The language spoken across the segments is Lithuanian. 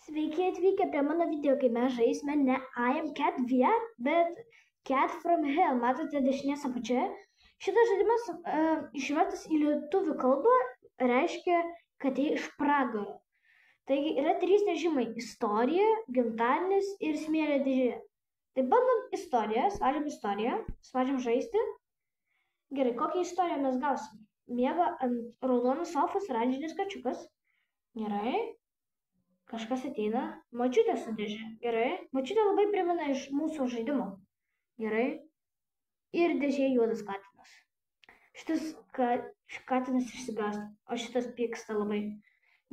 Sveiki atvykę prie mano video, kai mes žaisime ne I am Cat VR, bet Cat from Hell. Matote dešinės apačioje. Šitas žaidimas išvertas į lietuvių kalbą reiškia katė iš pragaro. Taigi yra 3 režimai – istorija, gimtadienis ir smėlio dėžė. Tai bandom istoriją, spaudžiam žaisti. Gerai, kokią istoriją mes gausim? Miega ant raudonos sofos oranžinis kačiukas. Gerai. Kažkas ateina. Močiutė su dėže. Gerai. Močiutė labai primena iš mūsų žaidimo. Gerai. Ir dėžė juodas katinas. Šitas katinas išsigąsta, o šitas pyksta labai.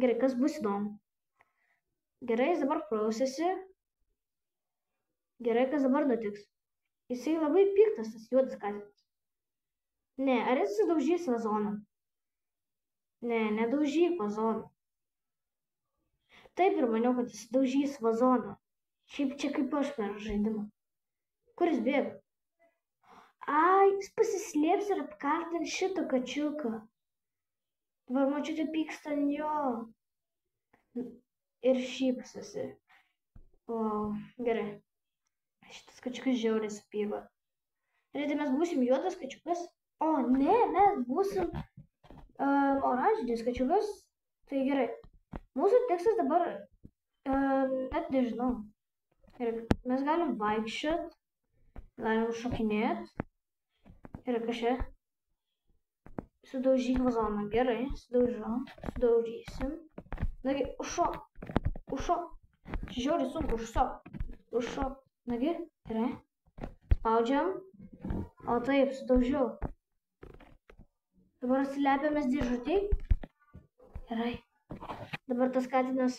Gerai, kas bus įdomu? Gerai, jis dabar prausėsi. Gerai, kas dabar nutiks? Jisai labai piktas, tas juodas katinas. Ne, ar jis sudaužys vazoną? Ne, nedaužyk vazoną. Taip ir maniau, kad jis daužys vazoną. Šiaip čia kaip aš per žaidimą. Kur jis bėga? Ai, jis pasislėps ir apkaltins šitą kačiuką. Dabar močiutė pyksta ant jo. Ir šypsosi. O, gerai. Šitas kačiukas žiauriai supyko. Ir tai mes būsim juodas kačiukas? O, ne, mes būsim oranžinis kačiukas. Tai gerai. Mūsų tekstas dabar, net nežinau. Ir mes galim vaikščiot, galim šokinėt. Ir kažkaip sudaužyk vazoną. Gerai, sudaužysim. Nagi, užšok. Žiauriai sunku, užšok. Nagi, gerai. Spaudžiam. O taip, sudaužiau. Dabar slepiamės dėžutėj. Gerai. Dabar tas katinas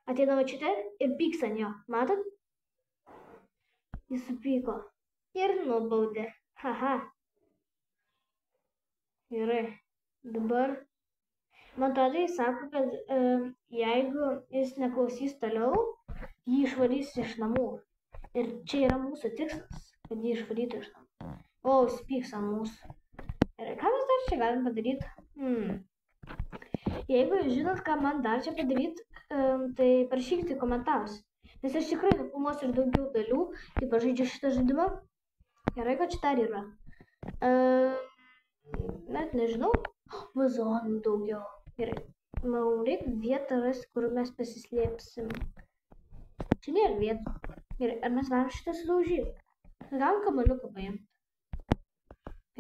ateina močiutė ir pyks ant jo. Matot? Jis supyko. Ir nubaudė. Haha. Gerai. Dabar man atrodo, jis sako, kad jeigu jis neklausys toliau, jį išvarys iš namų. Ir čia yra mūsų tikslas, kad jį išvarytų iš namų. O, jis pyks ant mūsų. Ir ką mes dar čia galim padaryti? Jeigu jūs žinot, ką man dar čia padaryti, tai parašykite komentarus. Nes aš tikrai nufilmuosiu ir daugiau dalių, kaip aš žaidžiu šitą žaidimą. Gerai, kad čia dar yra. Net nežinau. Vazonų daugiau. Gerai. Man reikia vietą rasti, kur mes pasislėpsim. Čia nėra vietų. Gerai, ar mes galim šitą sudaužyti? Galim kamuoliuką paimti.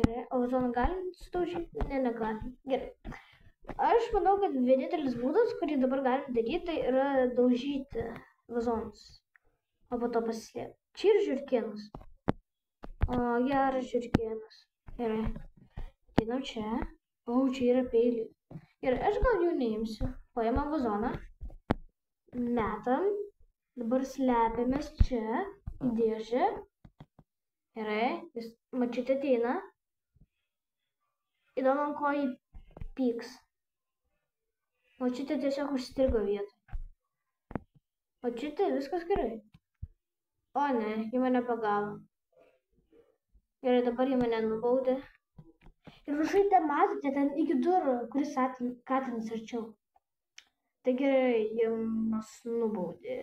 Gerai, o vazoną galim sudaužyti? Ne, negalim. Gerai. Aš manau, kad vienintelis būdas, kurį dabar galim daryti, tai yra daužyti vazonus. O po to pasislėpti. Čia ir žiurkėnas. O, geras žiurkėnas. Gerai. Einam čia. O, čia yra peiliai. Gerai, aš gal jų neimsiu. Paimam vazoną. Metam. Dabar slepiamės čia. Į dėžę. Gerai. Močiutė ateina. Įdomu, ant ko jį pyks. Močiutė tiesiog užstrigo vietoj. Močiutė, viskas gerai. O ne, ji mane pagavo. Gerai, dabar ji mane nubaudė. Ir viršuj matote ten iki durų, kuris katinas arčiau. Tai gerai, ji mus nubaudė.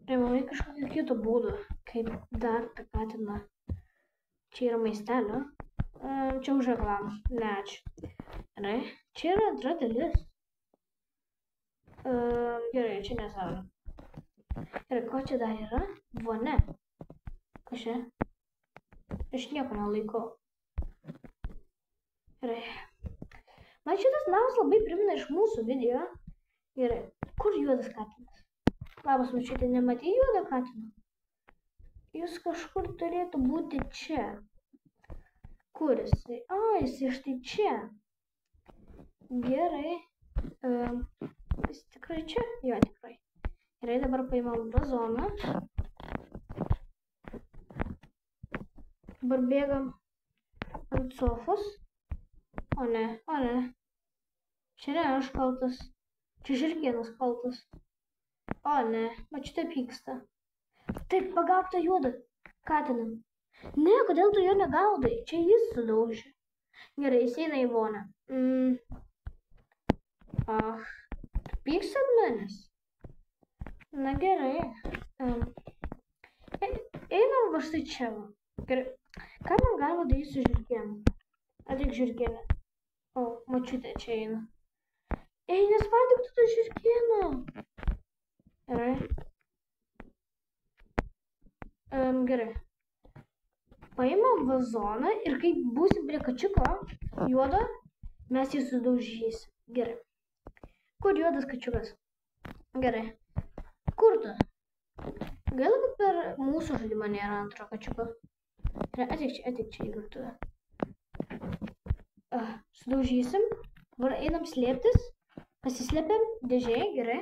Ir man reikia kažkokio kito būdo, kaip dar tą katiną. Čia yra maistelio. Čia už reklamą. Ne, ačiū. Gerai, čia yra antra dalis. Gerai, čia nesąmonė. Gerai, ko čia dar yra? Vonia. Kas čia? Aš nieko nelaikau. Gerai. Man šitas namas labai primena iš mūsų video. Gerai, kur juodas katinas? Labas, močiutė, nematei juodą katiną? Jis kažkur turėtų būti čia. Kur jisai? A, jisai štai čia. Gerai. Jis tikrai čia? Jo, tikrai. Gerai, dabar paimam vazoną. Dabar bėgam ant sofos. O ne. Čia ne aš kaltas. Čia žiurkėnas kaltas. O ne, močiutė pyksta. Taip, pagauk tą juodą katiną. Ne, kodėl tu jo negaudai? Čia jis sudaužė. Gerai, jis eina į vonią. Pyks ant manęs? Na gerai. Einam va štai čia. Gerai. Ką man galima daryti su žiurkėnu? Ateik žiurkėnė. O, močiutė čia eina. Ei, nespardyk tu tą žiurkėną. Gerai. Gerai. Paimam vazoną ir kai būsim prie kačiuko juodo, mes jį sudaužysim. Gerai. Kur juodas kačiukas? Gerai. Kur tu? Gaila, kad per mūsų žaidimą nėra antro kačiuko. Ateik čia į virtuvę. Sudaužysim. Dabar einam slėptis. Pasislėpiam dėžėje, gerai.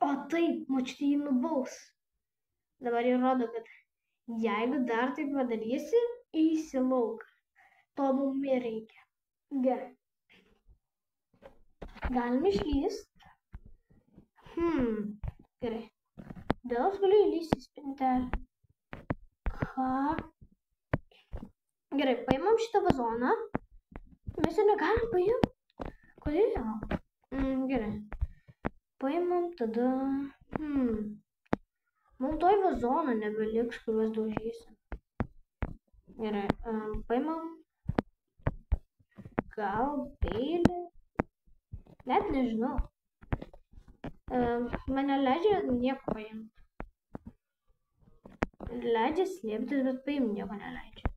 O taip, močiutė jį nubaus. Dabar jį rodo, kad jeigu dar taip padarysi, eisi lauk. To mum ir reikia. Gerai. Galim išlyst. Gerai. Dėl aš galiu įlysti į spintelę. Ką? Gerai, paimam šitą vazoną. Mes jo negalim paimti. Kodėl? Gerai. Paimam tada... Mums toj vazoną nebeliks, kuriuos daužysim. Gerai, paimam... Gal peilį? Net nežinau. Mane leidžia nieko paimti. Leidžia slėptis, bet paimti nieko neleidžia.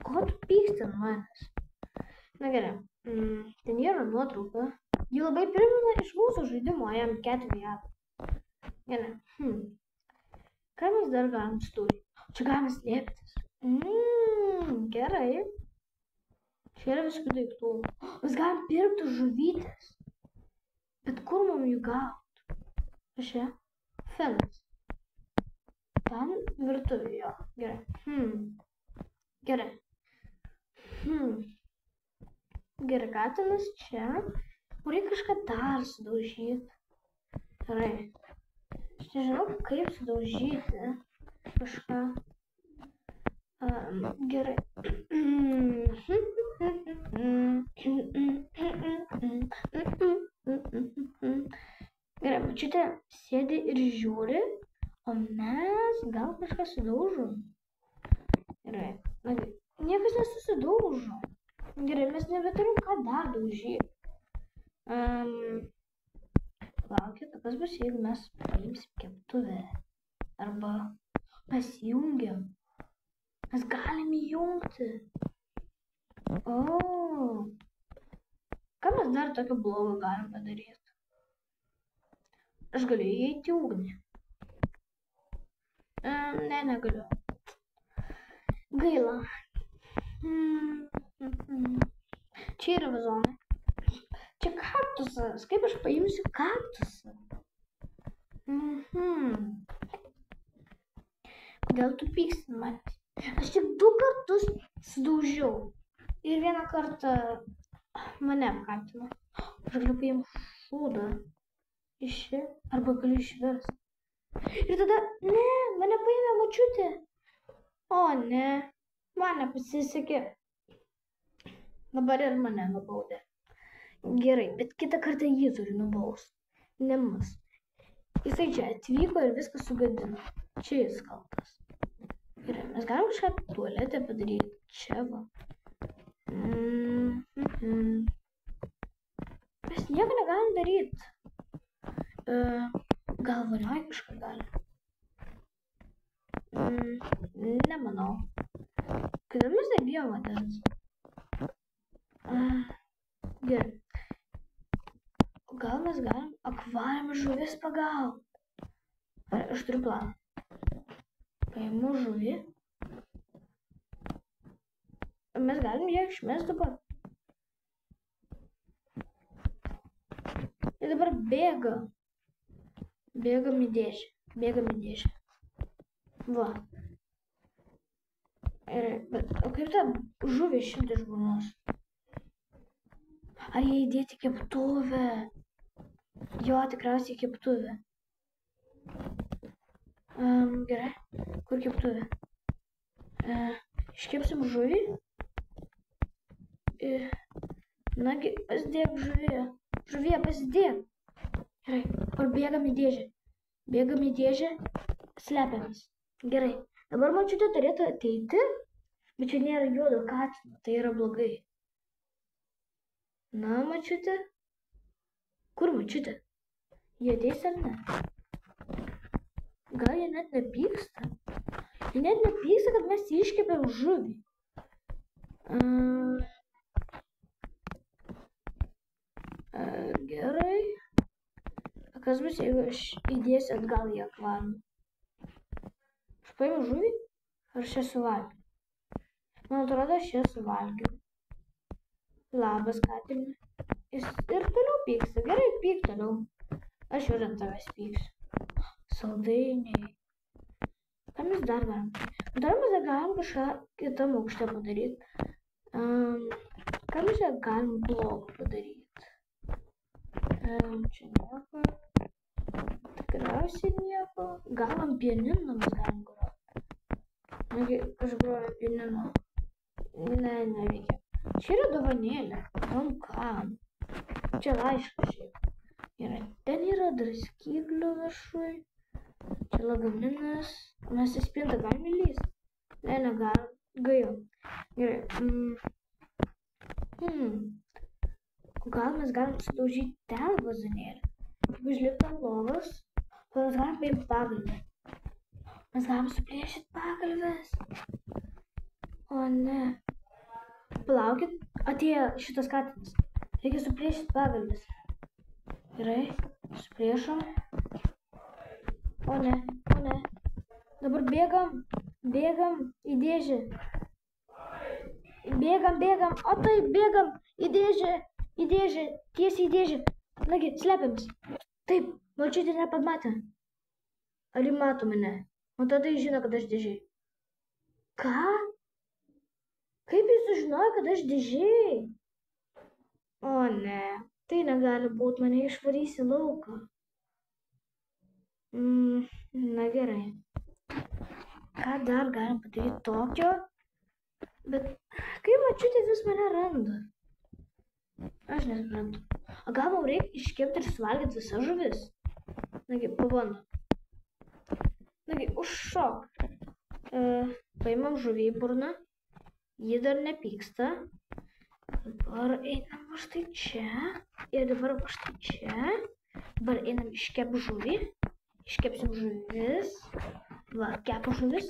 Ko tu pyksti ant manęs? Na gerai, ten yra nuotrauka. Ji labai primena iš mūsų žaidimo I Am Cat VR. Gerai. Ką mes dar galim stūrį? Čia galim slėptis. Gerai. Čia yra viskų daiktų. Mes galim pirkti žuvytės. Bet kur mums jų gauti? Čia? Fenas. Ten virtuvėje. Gerai. Gerai. Gerai, katinas čia. Reikia kažką dar sudaužyti. Gerai. Aš nežinau, kaip sudaužyti kažką. Gerai. Gerai, močiutė sėdi ir žiūri, o mes gal kažką sudaužom. Gerai. Niekas nesusidaužo. Gerai, mes nebeturim ką dar daužyti. Laukit, kas bus, jeigu mes paimsim keptuvę? Arba mes jungiam. Mes galim įjungti. O. Ką mes dar tokio blogo galim padaryti? Aš galiu įeiti į ugnį. Ne, negaliu. Gaila. Čia yra vazonai. Čia kaktusas. Kaip aš paimsiu kaktusą? Kodėl tu pyksti man? Aš tik 2 kartus sudaužiau. Ir 1 kartą mane apkaltino. Aš galiu paimti šūdą. Iš čia. Arba galiu išversti. Ir tada, ne, mane paėmė močiutė. O ne, man nepasisekė. Dabar ir mane nubaudė. Gerai, bet kitą kartą jį turi nubausti. Ne mus. Jisai čia atvyko ir viską sugadino. Čia jis kaltas. Gerai, mes galim kažką tualetę padaryti. Čia va. Mes nieko negalim daryti. Gal vonioj kažką galim? Nemanau. Kodėl mes nebijom vandens? Gerai. Gal mes galim akvariume žuvis pagauti? Aš turiu planą. Paimu žuvį. Mes galim ją išmesti dabar. Ir dabar bėga. Bėgam į dėžę. Va. Bet, o kaip tą žuvį išimti iš burnos? Ar jie įdėti keptuvę? Jo, tikriausiai keptuvę. Gerai. Kur keptuvė? Iškepsim žuvį. Nagi, pasidėk žuvėje. Žuvėje pasidėk. Gerai, parbėgam į dėžę. Bėgam į dėžę, slepiamės. Gerai, dabar močiutė turėtų ateiti, bet čia nėra juodo katino, tai yra blogai. Na, močiutė? Kur močiutė? Jie ateis ar ne? Gal jie net nepyksta? Jie net nepyksta, kad mes iškepėm žuvį. Gerai. Kas bus, jeigu aš įdėsiu atgal į akvariumą? Aš paėmiau žuvį? Ar aš ją suvalgiau? Man atrodo, aš ją suvalgiau. Labas, katinai. Jis ir toliau pyksta. Gerai, pyk toliau. Aš jau ant tavęs pyksiu. Saldainiai. Ką mes dar galim? Dar mes galim kažką kitam aukšte padaryti. Ką mes čia galim blogo padaryti? Čia nieko. Tikriausiai nieko. Gal ant pianino mes galim groti. Nagi, aš groju pianino. Ne, neveikia. Čia yra dovanėlė. Kam? Čia laiškas šiaip. Ten yra draskyklių viršui. Čia lagaminas. Mes į spintą galim įlįsti? Ne, negalim. Gaila. Gerai. Gal mes galim sudaužyti ten vazonėlį. Jeigu užlipti ant lovos, tada mes galim paimti pagalvę. Mes galim suplėšyti pagalvės. O ne. Palaukit, atėjo šitas katinas. Reikia suplėšyti pagalvės. Gerai, suplėšom. O ne. Dabar bėgam į dėžę. Bėgam. O taip, bėgam į dėžę. Tiesiai į dėžę. Nagi, slepiamės. Taip, močiutė nepamatė. Ar ji mato mane? O tada jis žino, kad aš dėžėj. Ką? Kaip jis sužinojo, kad aš dėžėj? O ne, tai negali būti, mane išvarys į lauką. Na gerai. Ką dar galim padaryti tokio? Bet kaip močiutė vis mane randa? Aš nesuprantu. O gal mums reikia iškepti ir suvalgyti visas žuvis? Nagi, pabandom. Nagi, užšok. Paimam žuvį į burną. Ji dar nepyksta. Dabar einam štai čia. Ir dabar štai čia. Dabar einam iškep žuvį. Iškepsim žuvis. Va, kepa žuvis.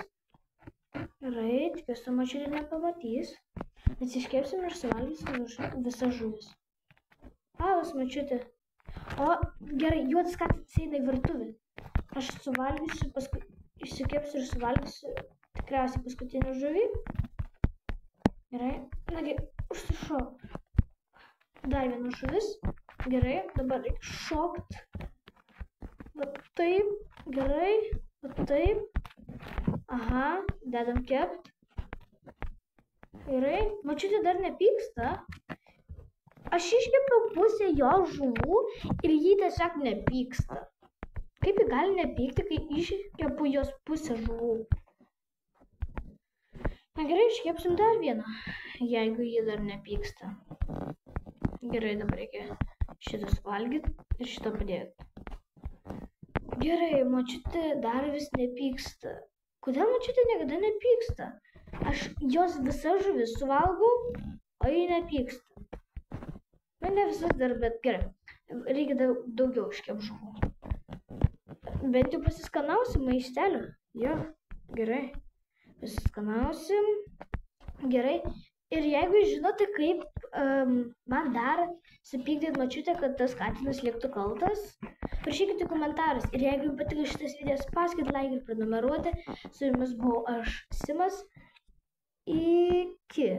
Gerai, tikiuosi močiutė nepamatys. Mes iškepsim ir suvalgysim visas žuvis. Labas, močiutė. O, gerai, juodas katinas eina į virtuvę. Aš suvalgysiu, paskui išsikepsiu ir suvalgysiu tikriausiai paskutinį žuvį. Gerai, nagi, užsišok. Dar viena žuvis. Gerai, dabar reikia šokt. Va taip, gerai, va taip. Aha, dedam kept. Gerai, močiutė dar nepyksta. Aš iškepiau pusę jo žuvų ir jį tiesiog nepyksta. Kaip ji gali nepykti, kai iškepu jos pusę žuvų? Na gerai, iškepsim dar vieną, jeigu ji dar nepyksta. Gerai, dabar reikia šitą suvalgyti ir šitą padėti. Gerai, močiutė dar vis nepyksta. Kodėl močiutė niekada nepyksta? Aš jos visas žuvis suvalgau, o ji nepyksta. Na, ne visas dar, bet gerai. Reikia daugiau iškep žuvų. Bent jau pasiskanausim maistelio. Jo, gerai. Pasiskanausim. Gerai. Ir jeigu žinote, kaip man dar supykdyti močiutę, kad tas katinas liktų kaltas, parašykite komentaras. Ir jeigu jums patiko šitas videos, paskait like ir prenumeruoti. Su jumis buvau aš, Simas. Iki.